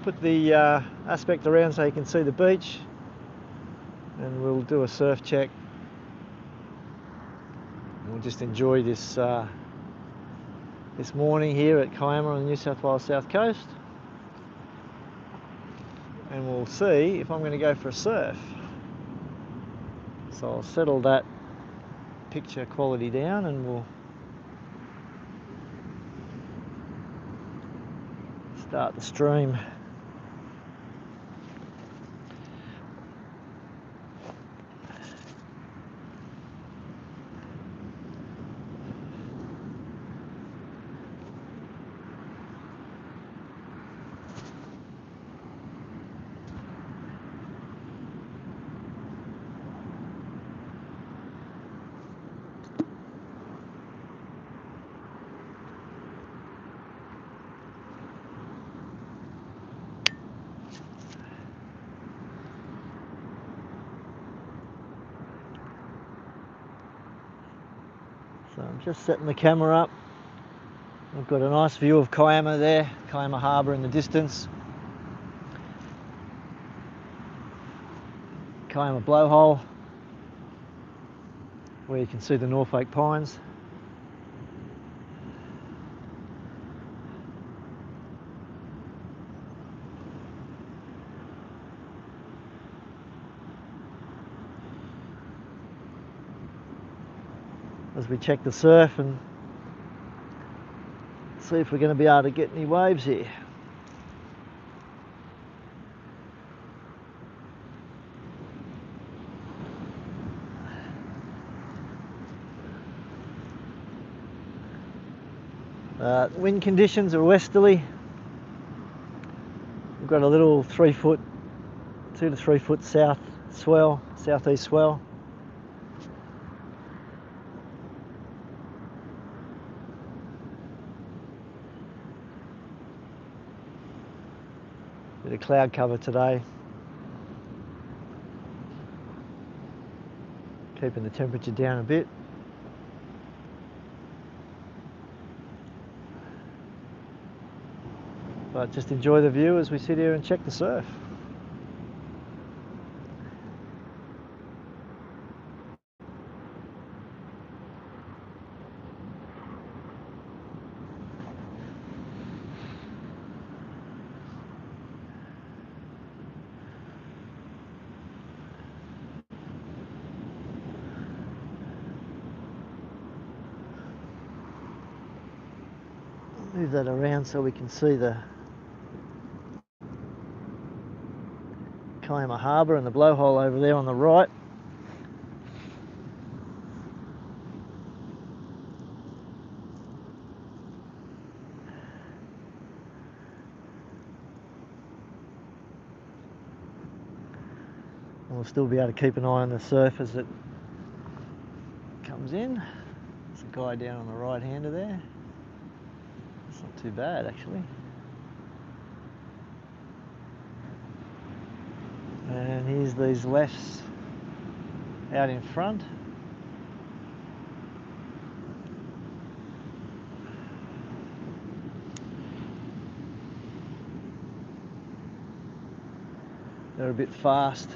put the aspect around so you can see the beach, and we'll do a surf check. We'll just enjoy this this morning here at Kiama on the New South Wales South Coast, and we'll see if I'm going to go for a surf. So I'll settle that picture quality down and we'll start the stream. So I'm just setting the camera up. I've got a nice view of Kiama there, Kiama Harbour in the distance. Kiama blowhole, where you can see the Norfolk pines. As we check the surf and see if we're going to be able to get any waves here. Wind conditions are westerly. We've got a little 2 to 3 foot south swell, southeast swell. Bit of cloud cover today, keeping the temperature down a bit. But just enjoy the view as we sit here and check the surf. Move that around so we can see the Kiama Harbour and the blowhole over there on the right. And we'll still be able to keep an eye on the surf as it comes in. There's a guy down on the right hander there. It's not too bad actually. And here's these lefts out in front. They're a bit fast.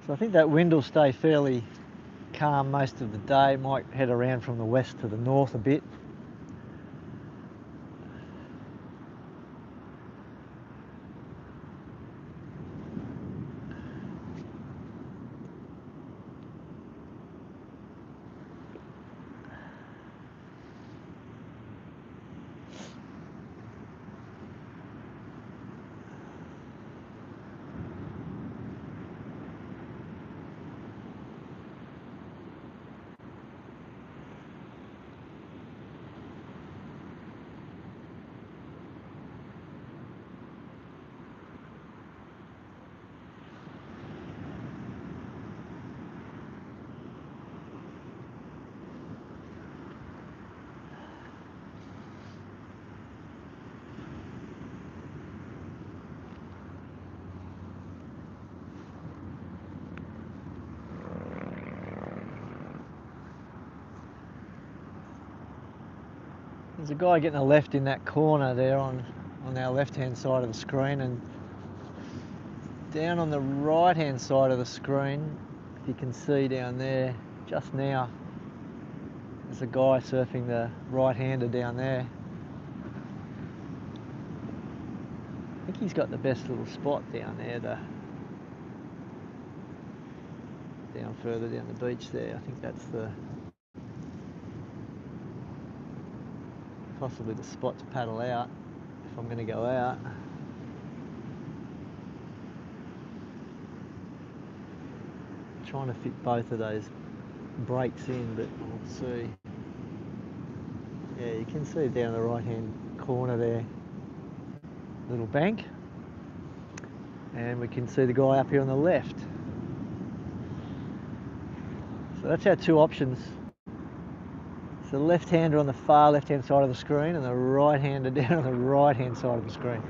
So I think that wind will stay fairly calm most of the day. Might head around from the west to the north a bit. There's a guy getting a left in that corner there on our left-hand side of the screen, and down on the right-hand side of the screen, if you can see down there, just now, there's a guy surfing the right-hander down there. I think he's got the best little spot down there, down further down the beach there. I think that's possibly the spot to paddle out if I'm going to go out. Trying to fit both of those breaks in, but we'll see. Yeah, you can see down the right hand corner there, little bank, and we can see the guy up here on the left. So that's our two options. It's the left-hander on the far left-hand side of the screen and the right-hander down on the right-hand side of the screen.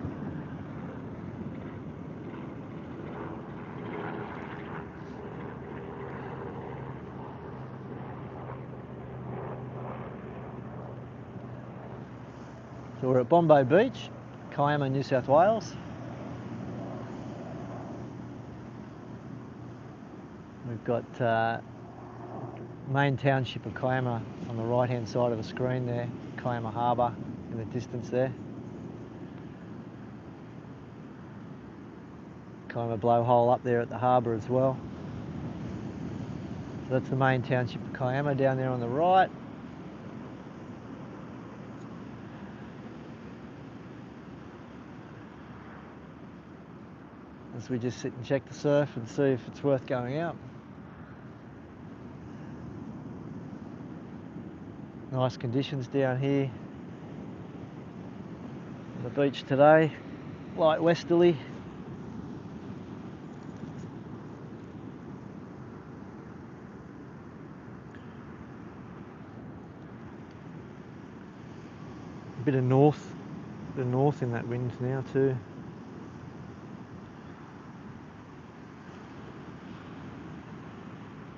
So we're at Bombo Beach, Kiama, New South Wales. We've got main township of Kiama on the right hand side of the screen there, Kiama Harbour in the distance there. Kiama blowhole up there at the harbour as well. So that's the main township of Kiama down there on the right. As we just sit and check the surf and see if it's worth going out. Nice conditions down here on the beach today, light westerly. A bit of north in that wind now too.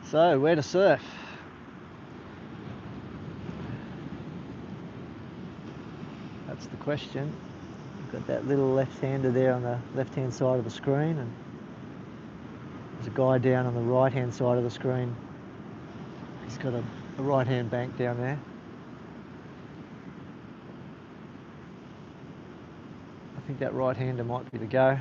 So, where to surf? That's the question. We've got that little left-hander there on the left-hand side of the screen, and there's a guy down on the right-hand side of the screen. He's got a right-hand bank down there. I think that right-hander might be the go.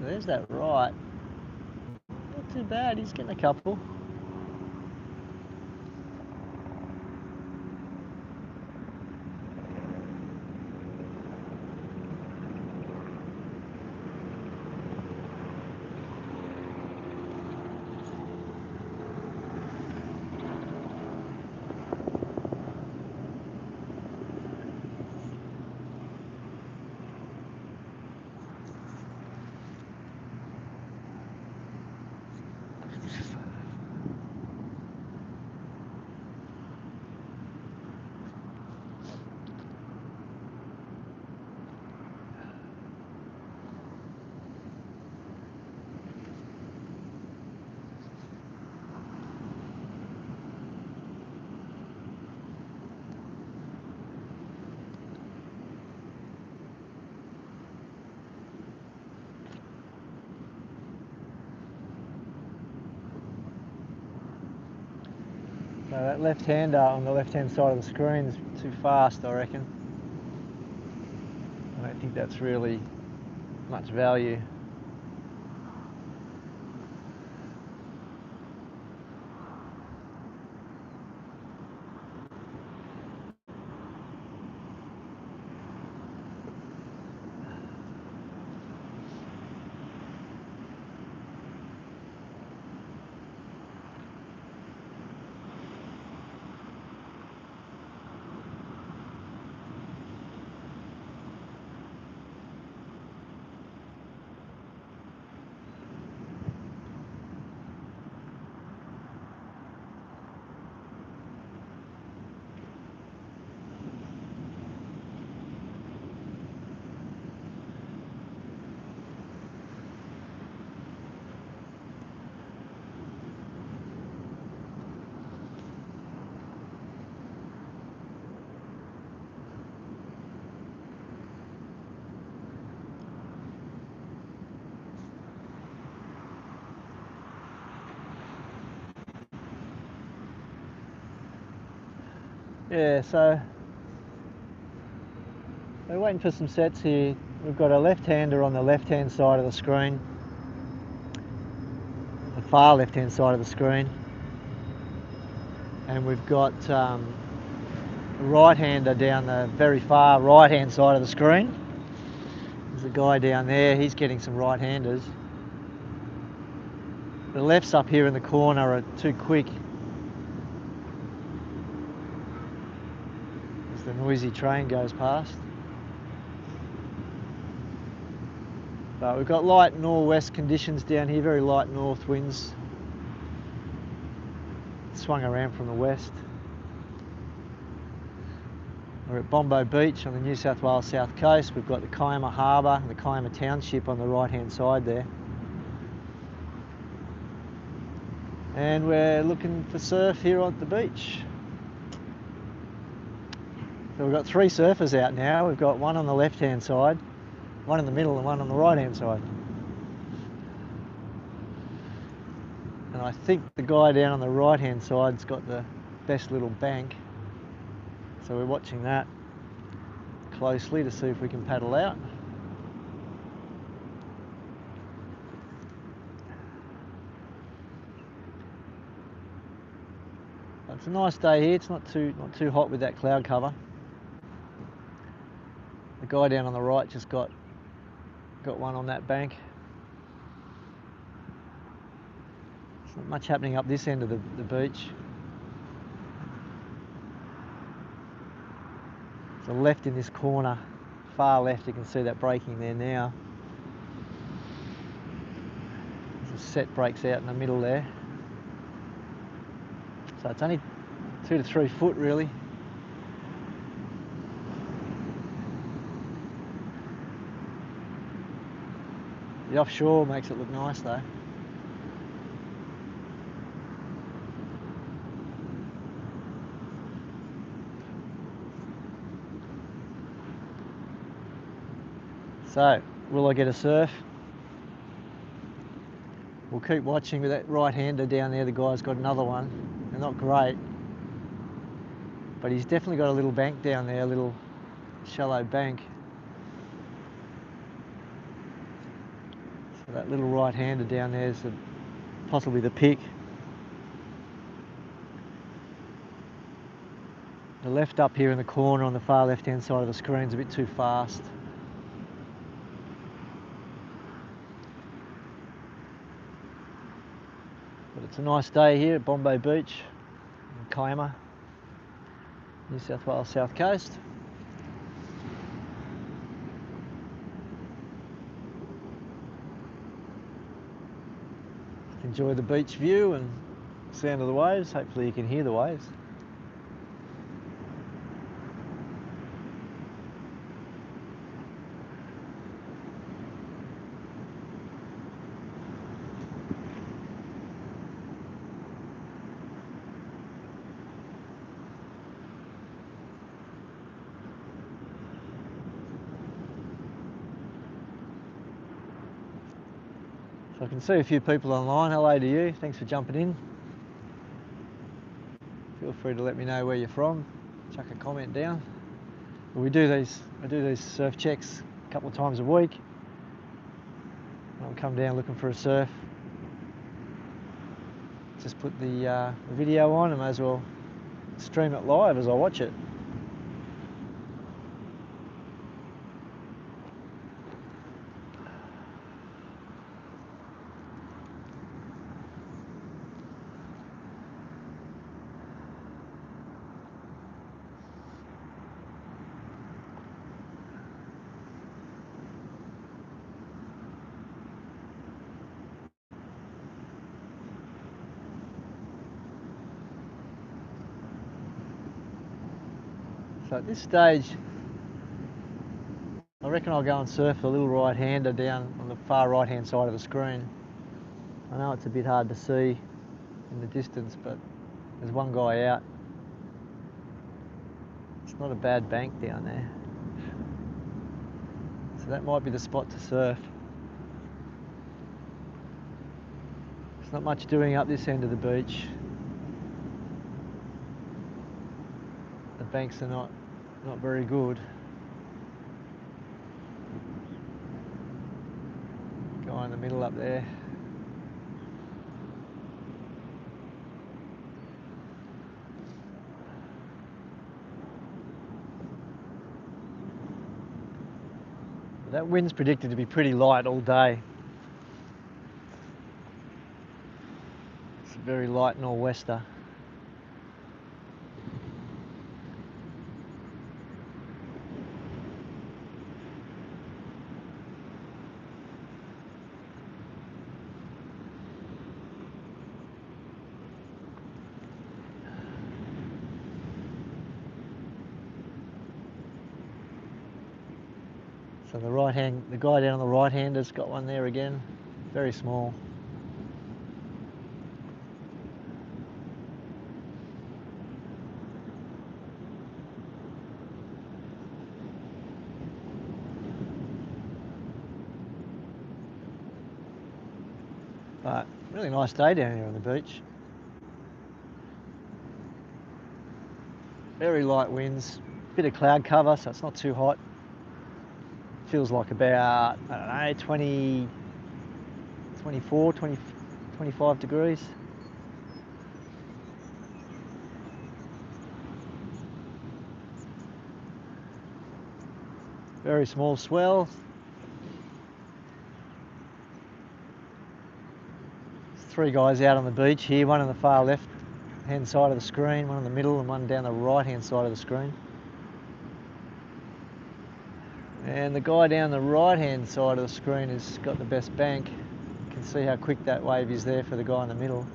There's that right. Not too bad, he's getting a couple. So that left-hander on the left-hand side of the screen is too fast, I reckon. I don't think that's really much value. Yeah, so we're waiting for some sets here. We've got a left-hander on the left-hand side of the screen, the far left-hand side of the screen, and we've got a right-hander down the very far right-hand side of the screen. There's a guy down there, he's getting some right-handers. The lefts up here in the corner are too quick. As the noisy train goes past. But we've got light northwest conditions down here, very light north winds. Swung around from the west. We're at Bombo Beach on the New South Wales south coast. We've got the Kiama harbour, the Kiama township on the right hand side there. And we're looking for surf here at the beach. So we've got 3 surfers out now. We've got one on the left hand side, one in the middle and one on the right hand side. And I think the guy down on the right hand side's got the best little bank. So we're watching that closely to see if we can paddle out. It's a nice day here. It's not too hot with that cloud cover. The guy down on the right just got one on that bank. There's not much happening up this end of the beach. So left in this corner, far left, you can see that breaking there now. There's a set breaks out in the middle there. So it's only 2 to 3 foot really. The offshore makes it look nice though. So, will I get a surf? We'll keep watching with that right-hander down there. The guy's got another one. They're not great, but he's definitely got a little bank down there, a little shallow bank. So that little right-hander down there is possibly the pick. The left up here in the corner on the far left-hand side of the screen is a bit too fast. But it's a nice day here at Bombo Beach in Kiama, New South Wales south coast. Enjoy the beach view and sound of the waves. Hopefully you can hear the waves. So I can see a few people online. Hello to you, thanks for jumping in. Feel free to let me know where you're from. Chuck a comment down. I do these surf checks a couple of times a week. I'll come down looking for a surf. Just put the video on and may as well stream it live as I watch it. So at this stage, I reckon I'll go and surf a little right-hander down on the far right-hand side of the screen. I know it's a bit hard to see in the distance, but there's one guy out. It's not a bad bank down there. So that might be the spot to surf. There's not much doing up this end of the beach. The banks are not very good. Guy in the middle up there. That wind's predicted to be pretty light all day. It's a very light nor'wester. So the guy down on the right hand has got one there again, very small. But really nice day down here on the beach. Very light winds, bit of cloud cover, so it's not too hot. Feels like about, I don't know, 20, 24, 20, 25 degrees. Very small swell. There's 3 guys out on the beach here, one on the far left hand side of the screen, one in the middle and one down the right hand side of the screen. And the guy down the right hand side of the screen has got the best bank. You can see how quick that wave is there for the guy in the middle.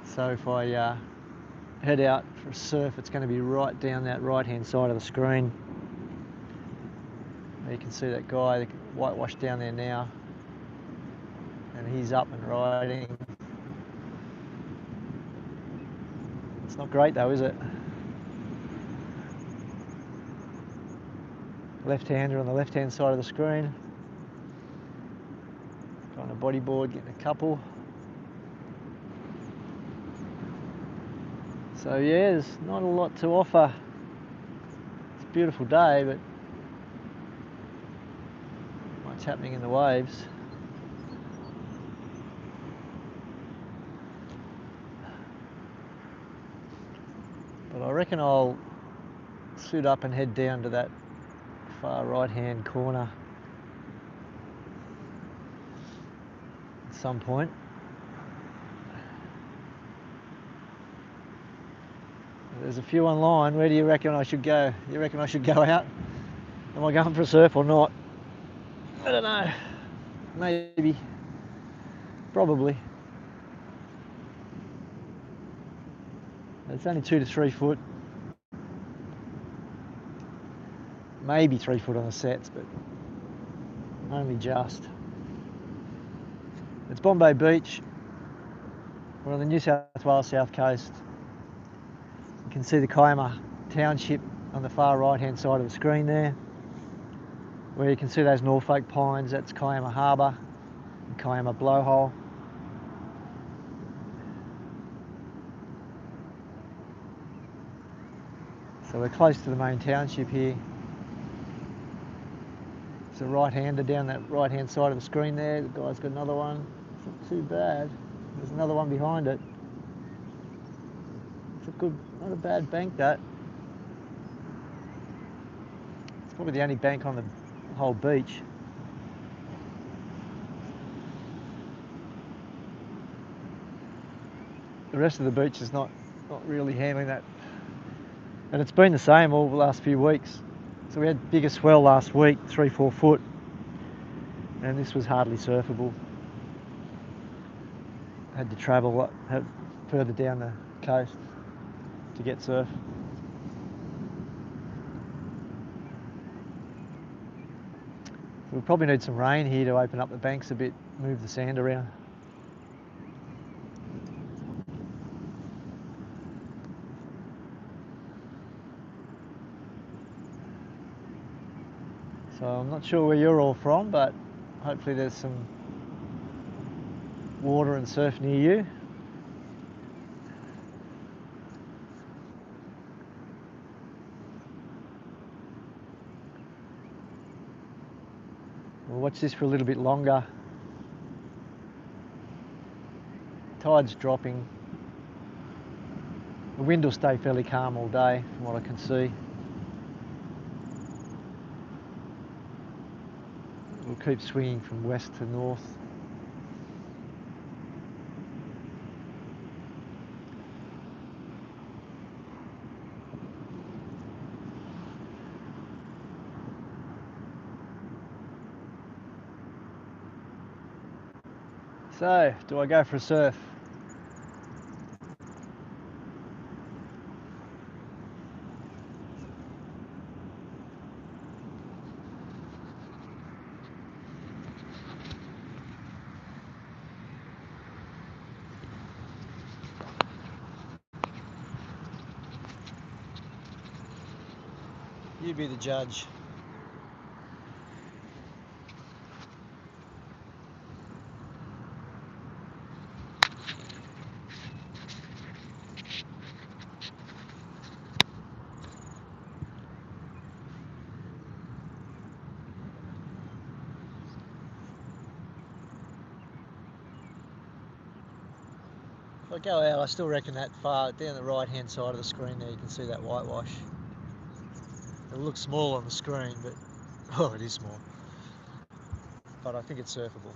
So if I head out for a surf, it's going to be right down that right hand side of the screen. You can see that guy whitewashed down there now, and he's up and riding. It's not great though, is it? Left-hander on the left-hand side of the screen. On a bodyboard, getting a couple. So yeah, there's not a lot to offer. It's a beautiful day, but not much happening in the waves. But I reckon I'll suit up and head down to that far right-hand corner at some point. There's a few online. Where do you reckon I should go? You reckon I should go out? Am I going for a surf or not? I don't know. Maybe. Probably. It's only 2 to 3 foot. Maybe 3 foot on the sets, but only just. It's Bombo Beach. We're on the New South Wales south coast. You can see the Kiama township on the far right hand side of the screen there. Where you can see those Norfolk pines, that's Kiama Harbour and Kiama Blowhole. So we're close to the main township here. It's a right-hander down that right-hand side of the screen there. The guy's got another one. It's not too bad. There's another one behind it. It's a good, not a bad bank that. It's probably the only bank on the whole beach. The rest of the beach is not really handling that. And it's been the same all the last few weeks. So we had bigger swell last week, 3-4 foot, and this was hardly surfable. Had to travel further down the coast to get surf. We'll probably need some rain here to open up the banks a bit, move the sand around. So I'm not sure where you're all from, but hopefully there's some water and surf near you. We'll watch this for a little bit longer. Tide's dropping. The wind will stay fairly calm all day from what I can see. We'll keep swinging from west to north. So, do I go for a surf? You be the judge. If I go out, I still reckon that far down the right hand side of the screen there you can see that whitewash. It'll look small on the screen, but oh, it is small. But I think it's surfable.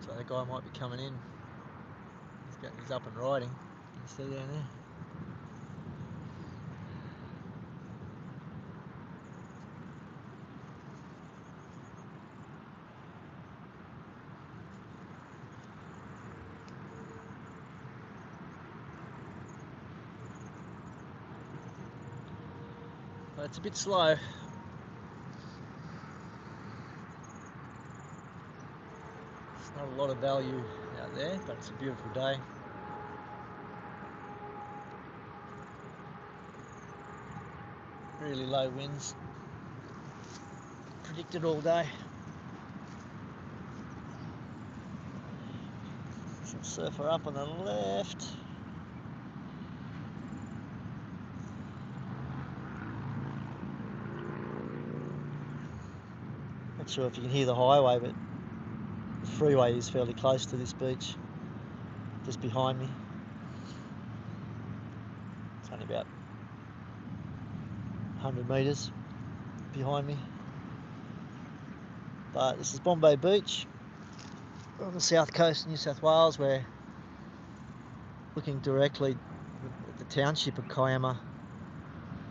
So the guy might be coming in. He's up and riding. You can see down there. But it's a bit slow. It's not a lot of value out there, but it's a beautiful day. Really low winds. Predicted all day. Some surfer up on the left. Not sure if you can hear the highway, but the freeway is fairly close to this beach, just behind me. It's only about 100 metres behind me. But this is Bombo Beach on the south coast of New South Wales. We're looking directly at the township of Kiama,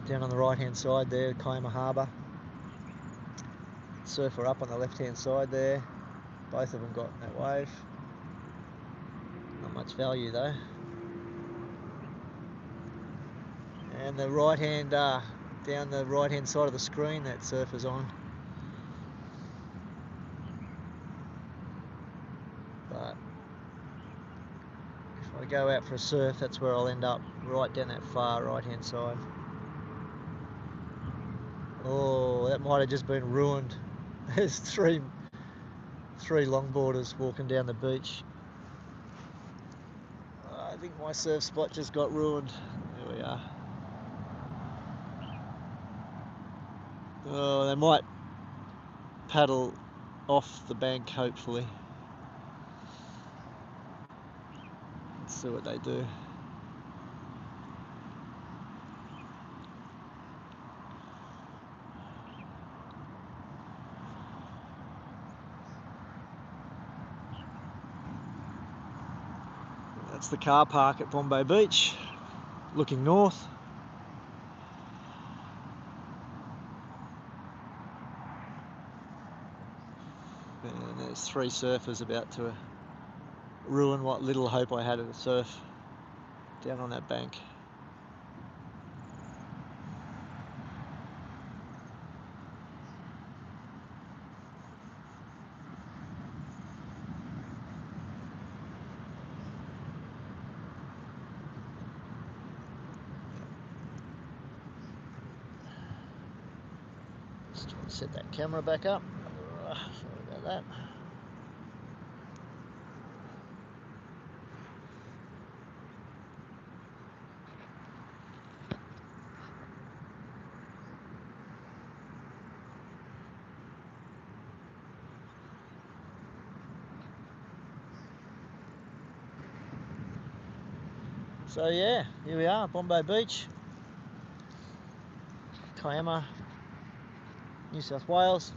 down on the right hand side there, Kiama Harbour. Surfer up on the left hand side there. Both of them got that wave. Not much value though. And the right hand, down the right hand side of the screen, that surfer's on. But if I go out for a surf, that's where I'll end up, right down that far right hand side. Oh, that might have just been ruined. There's three longboarders walking down the beach. I think my surf spot just got ruined. There we are. Oh, they might paddle off the bank, hopefully. Let's see what they do. That's the car park at Bombo Beach, looking north. And there's three surfers about to ruin what little hope I had at a surf down on that bank. Just trying to set that camera back up. Sorry about that. So yeah, here we are, Bombo Beach, Kiama, New South Wales.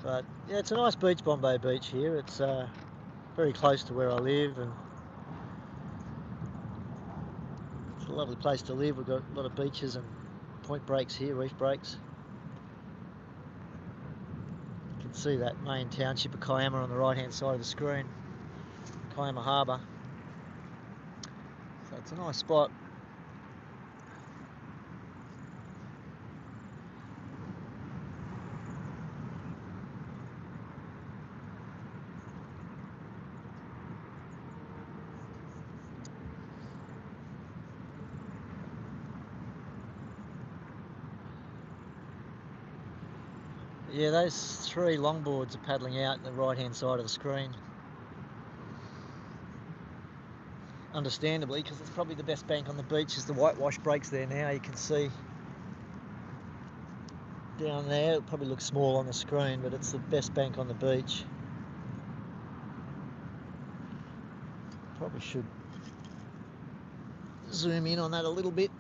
But yeah, it's a nice beach, Bombo Beach here. It's very close to where I live, and it's a lovely place to live. We've got a lot of beaches and point breaks here, reef breaks. You can see that main township of Kiama on the right hand side of the screen, Kiama Harbour. So it's a nice spot. Yeah, those three longboards are paddling out the right hand side of the screen. Understandably, because it's probably the best bank on the beach is the whitewash breaks there now. You can see down there, it probably looks small on the screen, but it's the best bank on the beach. Probably should zoom in on that a little bit.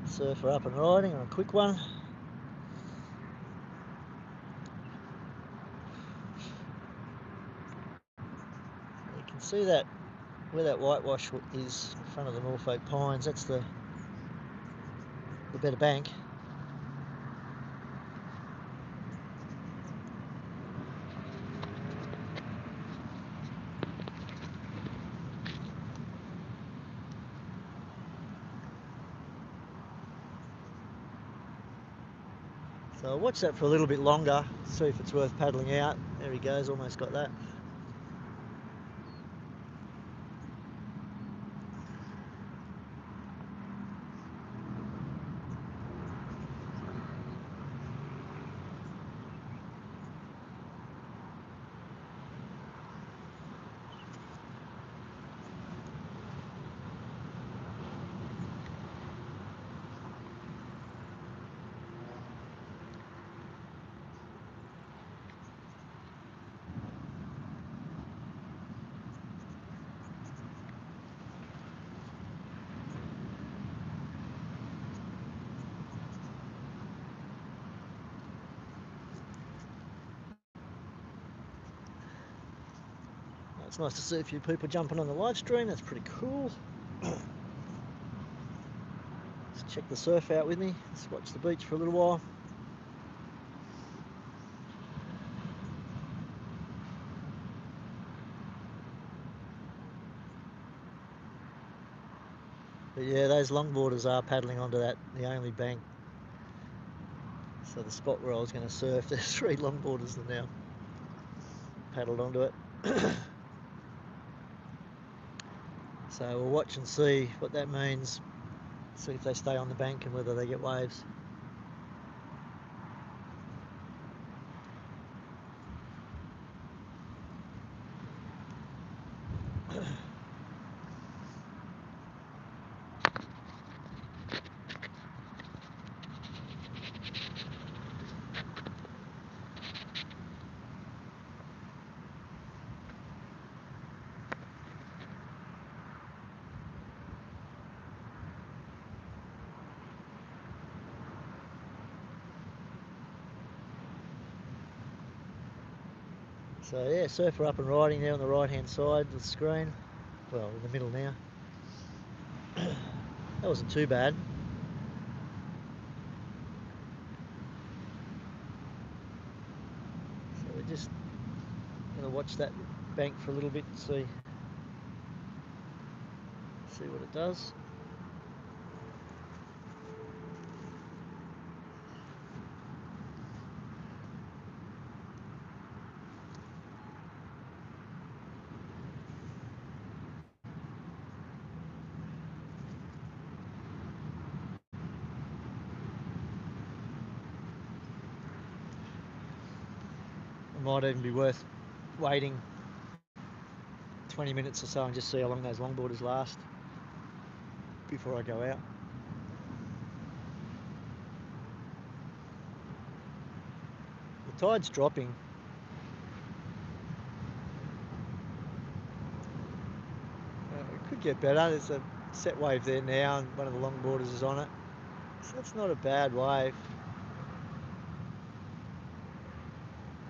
Surfer up and riding on a quick one. You can see that where that whitewash is in front of the Norfolk Pines. That's the better bank. So I'll watch that for a little bit longer, see if it's worth paddling out. There he goes, almost got that. It's nice to see a few people jumping on the live stream. That's pretty cool. Let's check the surf out with me. Let's watch the beach for a little while. But yeah, those longboarders are paddling onto that, the only bank. So the spot where I was going to surf, there's three longboarders that now paddled onto it. So we'll watch and see what that means. See if they stay on the bank and whether they get waves. So yeah, surfer up and riding there on the right hand side of the screen. Well, in the middle now. That wasn't too bad. So we're just going to watch that bank for a little bit and see what it does. It might even be worth waiting 20 minutes or so and just see how long those longboarders last before I go out. The tide's dropping. It could get better. There's a set wave there now and one of the longboarders is on it. So that's not a bad wave.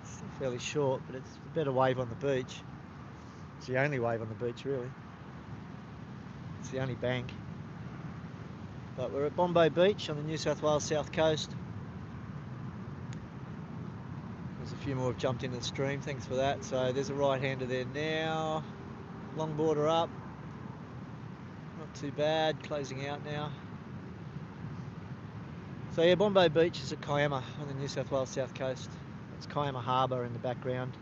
It's still fairly short, but it's a better wave on the beach. It's the only wave on the beach, really. It's the only bank. But we're at Bombo Beach on the New South Wales south coast. There's a few more have jumped into the stream, thanks for that. So there's a right-hander there now. Longboarder up. Not too bad, closing out now. So yeah, Bombo Beach is at Kiama on the New South Wales south coast. It's Kiama Harbour in the background.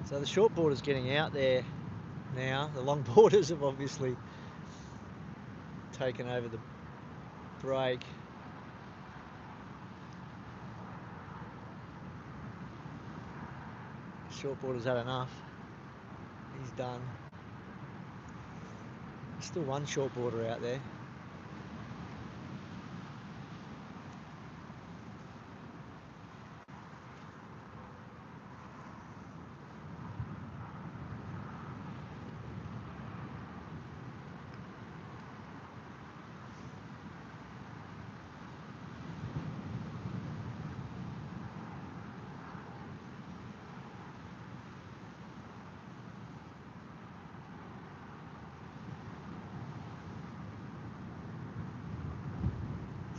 So the shortboarder's getting out there now. The longboarders have obviously taken over the break. Shortboarder's had enough. He's done. There's still one shortboarder out there.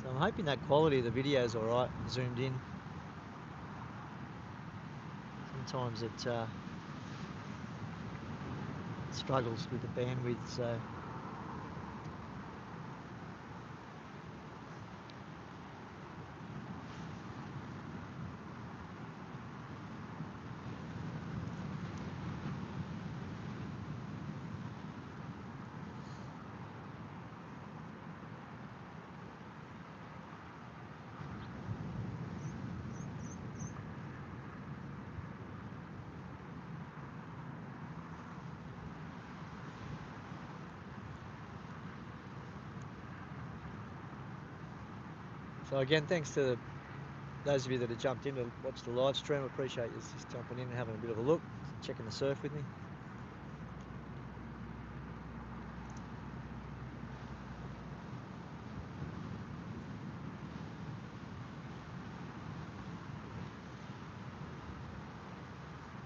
So I'm hoping that quality of the video is alright, zoomed in. Sometimes it struggles with the bandwidth, so again, thanks to those of you that have jumped in to watch the live stream. I appreciate you just jumping in and having a bit of a look, checking the surf with me.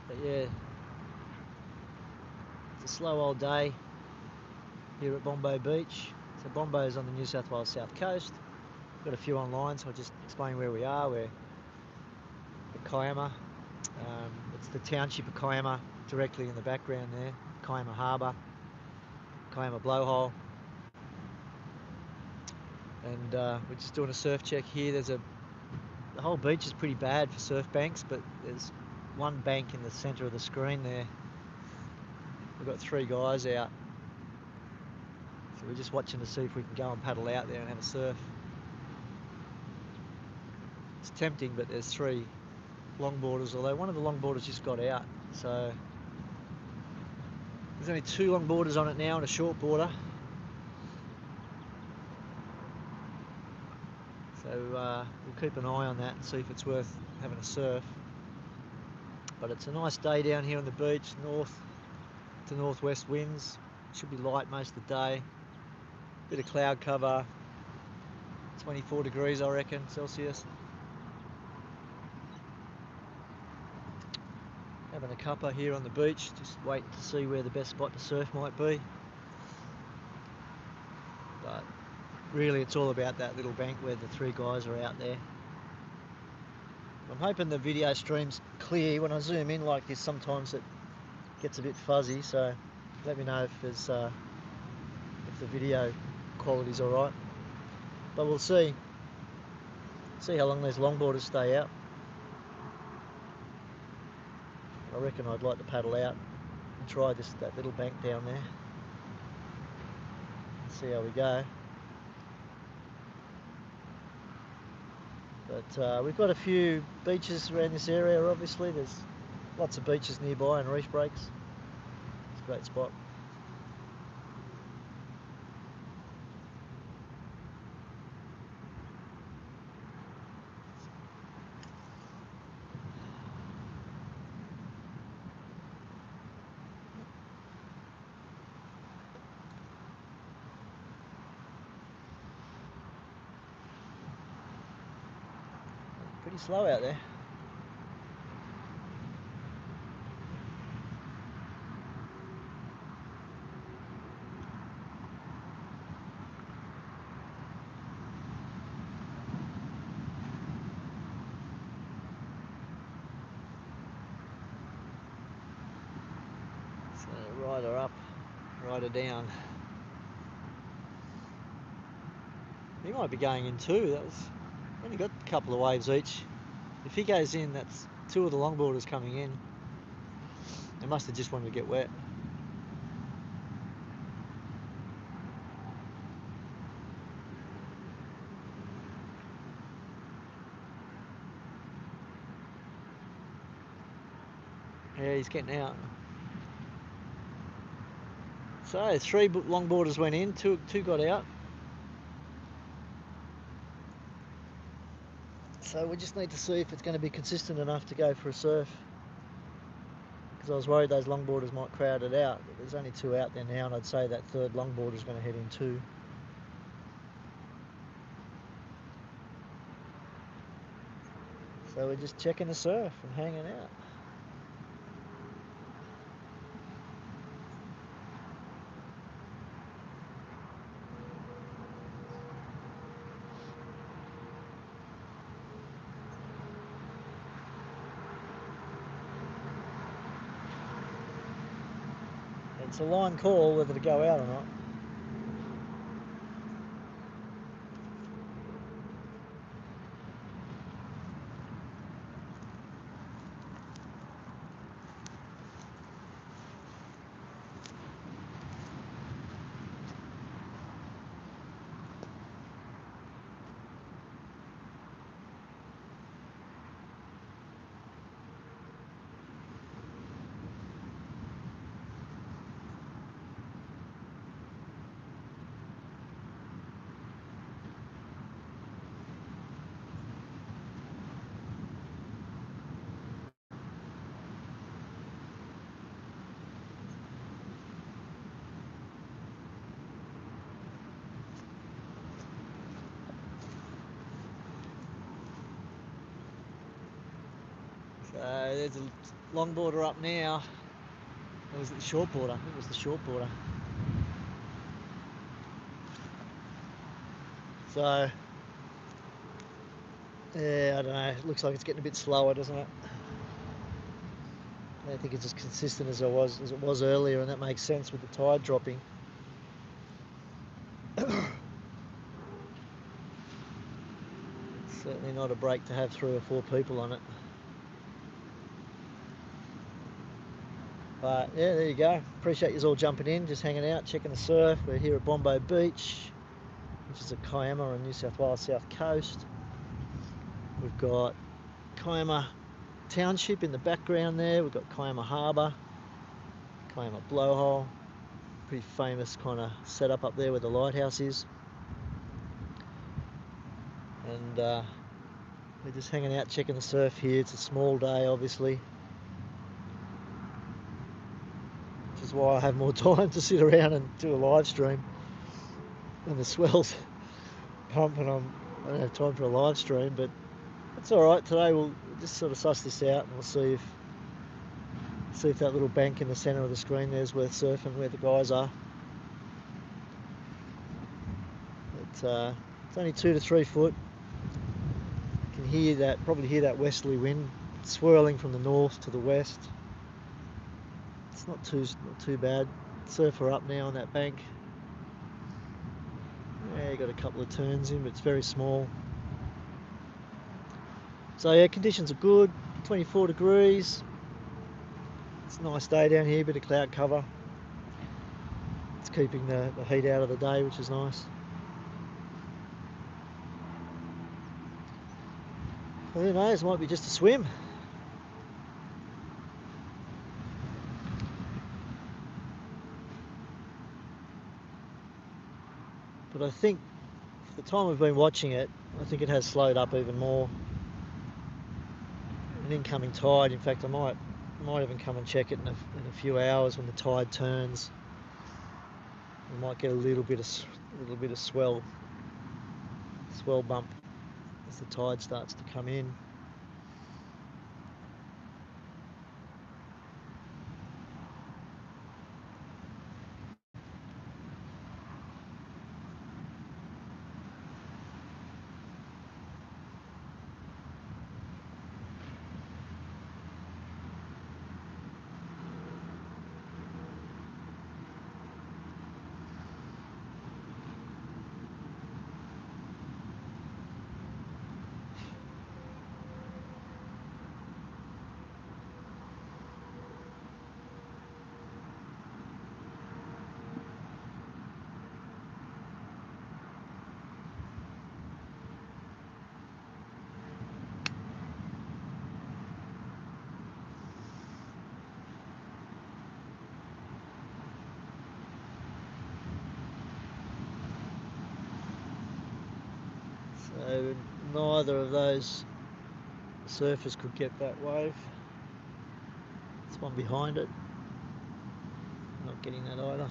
But yeah, it's a slow old day here at Bombo Beach. So Bombo is on the New South Wales south coast. Got a few online, so I'll just explain where we are. We're at Kiama. It's the township of Kiama directly in the background there. Kiama Harbour, Kiama Blowhole. And we're just doing a surf check here. The whole beach is pretty bad for surf banks, but there's one bank in the centre of the screen there. We've got 3 guys out. So we're just watching to see if we can go and paddle out there and have a surf. It's tempting, but there's 3 longboarders, although one of the longboarders just got out. So there's only 2 longboarders on it now and a shortboarder. So we'll keep an eye on that and see if it's worth having a surf. But it's a nice day down here on the beach, north to northwest winds. It should be light most of the day. Bit of cloud cover, 24 degrees I reckon, Celsius. Having a cuppa here on the beach, just waiting to see where the best spot to surf might be. But really it's all about that little bank where the three guys are out there. I'm hoping the video stream's clear. When I zoom in like this, sometimes it gets a bit fuzzy, so let me know if there's if the video quality's alright. But we'll see how long these longboarders stay out. I reckon I'd like to paddle out and try that little bank down there. See how we go. But we've got a few beaches around this area, obviously. There's lots of beaches nearby and reef breaks. It's a great spot. Pretty slow out there. So rider up, rider down. He might be going in too. Only got a couple of waves each. If he goes in, that's two of the longboarders coming in. They must have just wanted to get wet. Yeah, he's getting out. So 3 longboarders went in, two got out. So we just need to see if it's going to be consistent enough to go for a surf. Because I was worried those longboarders might crowd it out. But there's only 2 out there now, and I'd say that third longboarder is going to head in too. So we're just checking the surf and hanging out. It's a line call whether to go out or not. So there's a longboarder up now. Or was it the shortboarder? I think it was the shortboarder. So yeah, I don't know. It looks like it's getting a bit slower, doesn't it? I don't think it's as consistent as it was earlier, and that makes sense with the tide dropping. Certainly not a break to have 3 or 4 people on it. But yeah, there you go. Appreciate you all jumping in, just hanging out, checking the surf. We're here at Bombo Beach, which is at Kiama on New South Wales South Coast. We've got Kiama Township in the background there. We've got Kiama Harbour, Kiama Blowhole. Pretty famous kind of setup up there where the lighthouse is. And we're just hanging out checking the surf here. It's a small day, obviously. is why I have more time to sit around and do a live stream. When the swell's pumping, I don't have time for a live stream, but it's all right. Today we'll just sort of suss this out, and we'll see if that little bank in the centre of the screen there's worth surfing, where the guys are. It's only 2 to 3 foot. You can hear that, probably hear that westerly wind swirling from the north to the west. It's not too bad. Surfer up now on that bank. Yeah, got a couple of turns in, but it's very small. So yeah, conditions are good. 24 degrees. It's a nice day down here, bit of cloud cover. It's keeping the heat out of the day, which is nice. Well, who knows, might be just a swim. But I think for the time we've been watching it, I think it has slowed up even more. An incoming tide, in fact, I might even come and check it in a few hours when the tide turns. We might get a little bit of swell bump as the tide starts to come in. So neither of those surfers could get that wave. There's one behind it. Not getting that either.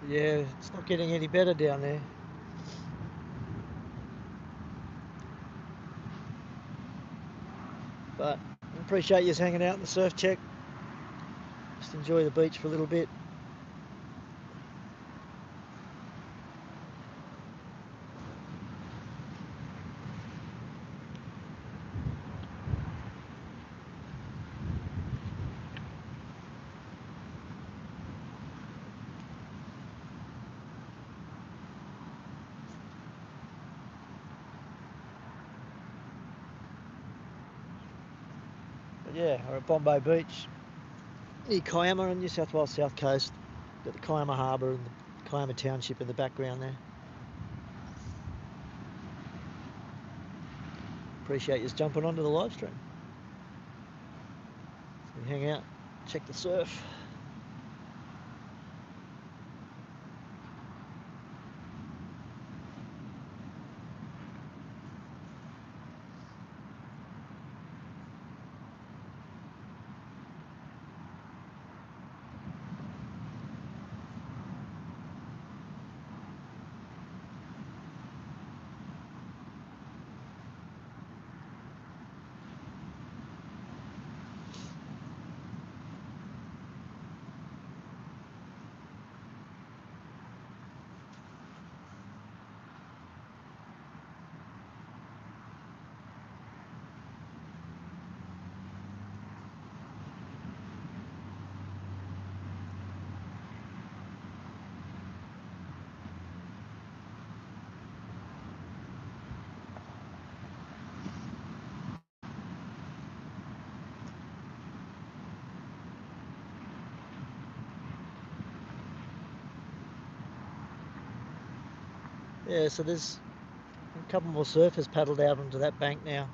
Yeah, it's not getting any better down there. But I appreciate you hanging out in the surf check. Just enjoy the beach for a little bit. But yeah, we're at Bombo Beach, near Kiama on New South Wales South Coast. Got the Kiama Harbour and the Kiama Township in the background there. Appreciate you jumping onto the live stream. So we hang out, check the surf. Yeah, so there's a couple more surfers paddled out onto that bank now.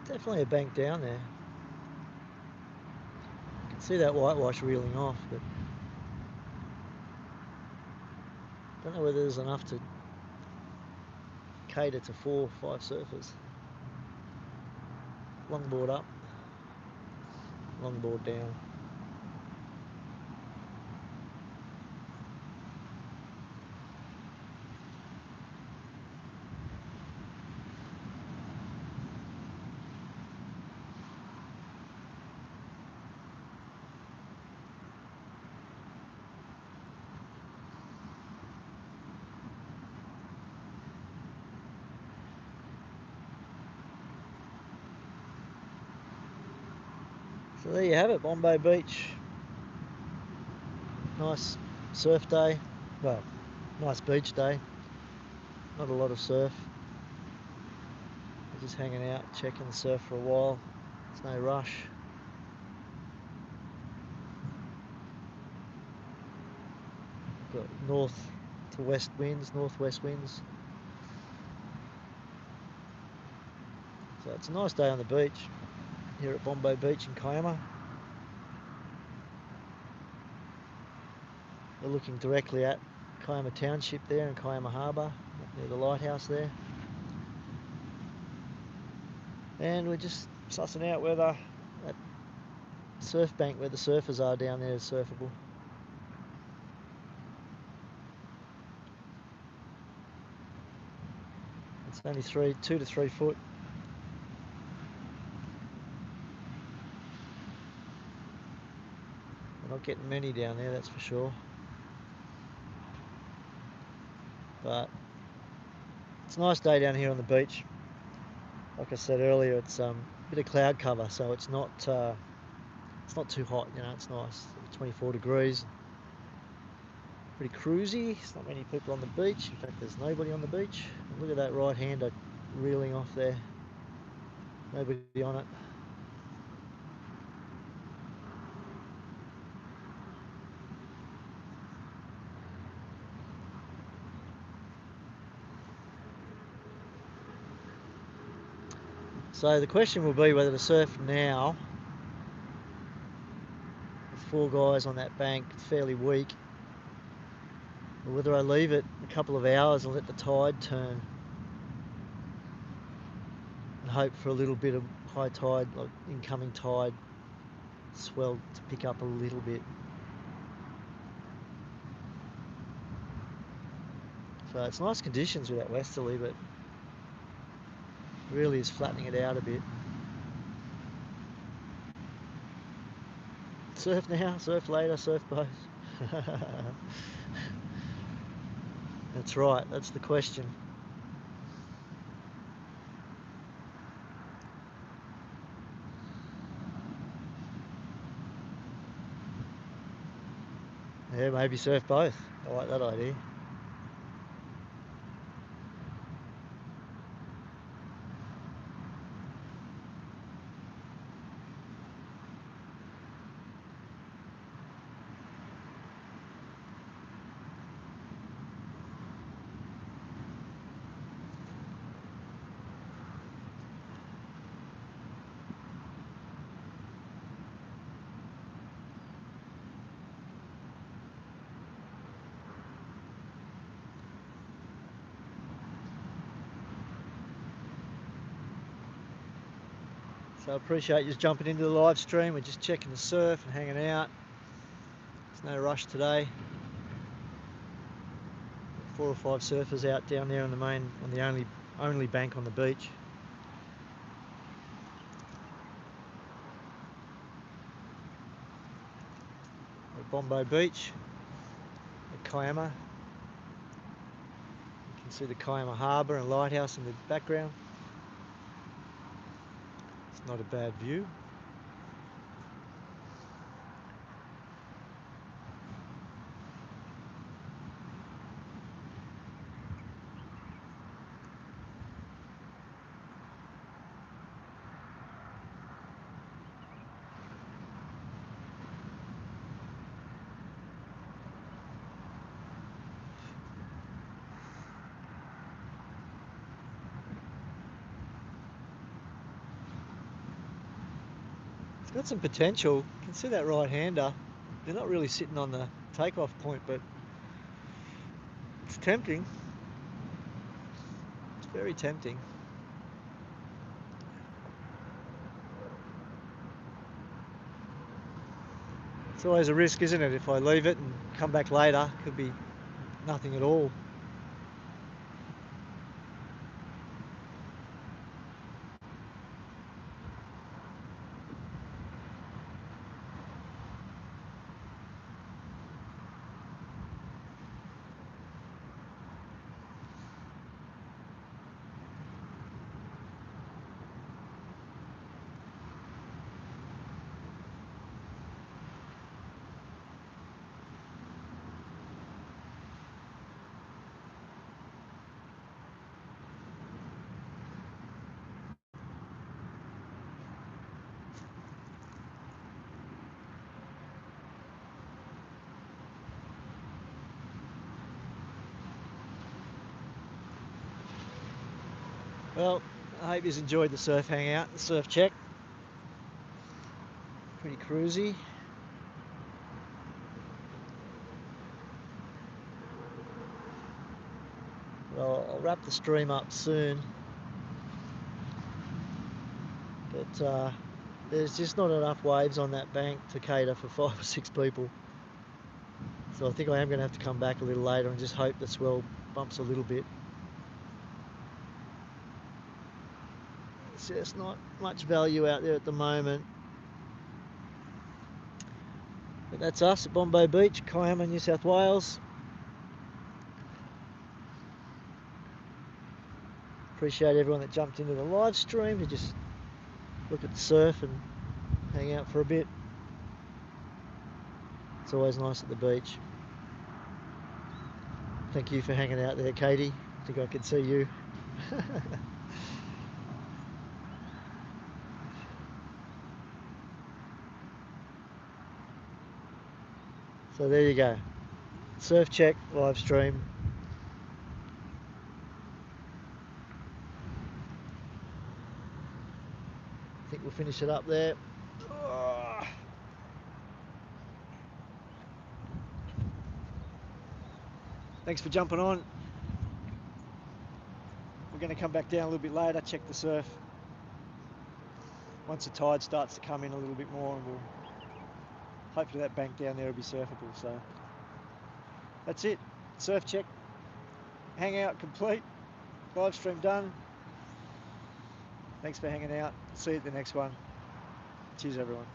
Definitely a bank down there. You can see that whitewash reeling off, but don't know whether there's enough to cater to 4 or 5 surfers. Longboard up, longboard down. So there you have it, Bombo Beach. Nice surf day. Well, nice beach day. Not a lot of surf. We're just hanging out, checking the surf for a while. There's no rush. Got north to west winds, northwest winds. So it's a nice day on the beach here at Bombo Beach in Kiama. We're looking directly at Kiama Township there in Kiama Harbour, near the lighthouse there. And we're just sussing out whether that surf bank where the surfers are down there is surfable. It's only 2 to 3 foot. We're not getting many down there, that's for sure. But it's a nice day down here on the beach. Like I said earlier, it's a bit of cloud cover, so it's not too hot. You know, it's nice. 24 degrees. Pretty cruisy. There's not many people on the beach. In fact, there's nobody on the beach. And look at that right-hander reeling off there. Nobody on it. So the question will be whether to surf now with 4 guys on that bank, fairly weak, or whether I leave it a couple of hours and let the tide turn and hope for a little bit of high tide, like incoming tide, swell to pick up a little bit. So it's nice conditions with that westerly, but really is flattening it out a bit. Surf now, surf later, surf both. That's right, that's the question. Yeah, maybe surf both. I like that idea. So I appreciate you jumping into the live stream. We're just checking the surf and hanging out. There's no rush today. 4 or 5 surfers out down there on the only bank on the beach. Bombo Beach at Kiama. You can see the Kiama Harbour and lighthouse in the background. It's not a bad view. It's got some potential. You can see that right-hander. They're not really sitting on the takeoff point, but it's tempting. It's very tempting. It's always a risk, isn't it? If I leave it and come back later, could be nothing at all. Well, I hope you've enjoyed the surf hangout, the surf check. Pretty cruisy. Well, I'll wrap the stream up soon. But there's just not enough waves on that bank to cater for 5 or 6 people. So I think I am going to have to come back a little later and just hope the swell bumps a little bit. It's just not much value out there at the moment. But that's us at Bombo Beach, Kiama, New South Wales. Appreciate everyone that jumped into the live stream to just look at the surf and hang out for a bit. It's always nice at the beach. Thank you for hanging out there, Katie. I think I could see you. So there you go. Surf check, live stream. I think we'll finish it up there. Thanks for jumping on. We're going to come back down a little bit later, check the surf. Once the tide starts to come in a little bit more, and we'll hopefully that bank down there will be surfable. So that's it. Surf check, hangout complete, live stream done. Thanks for hanging out. See you at the next one. Cheers, everyone.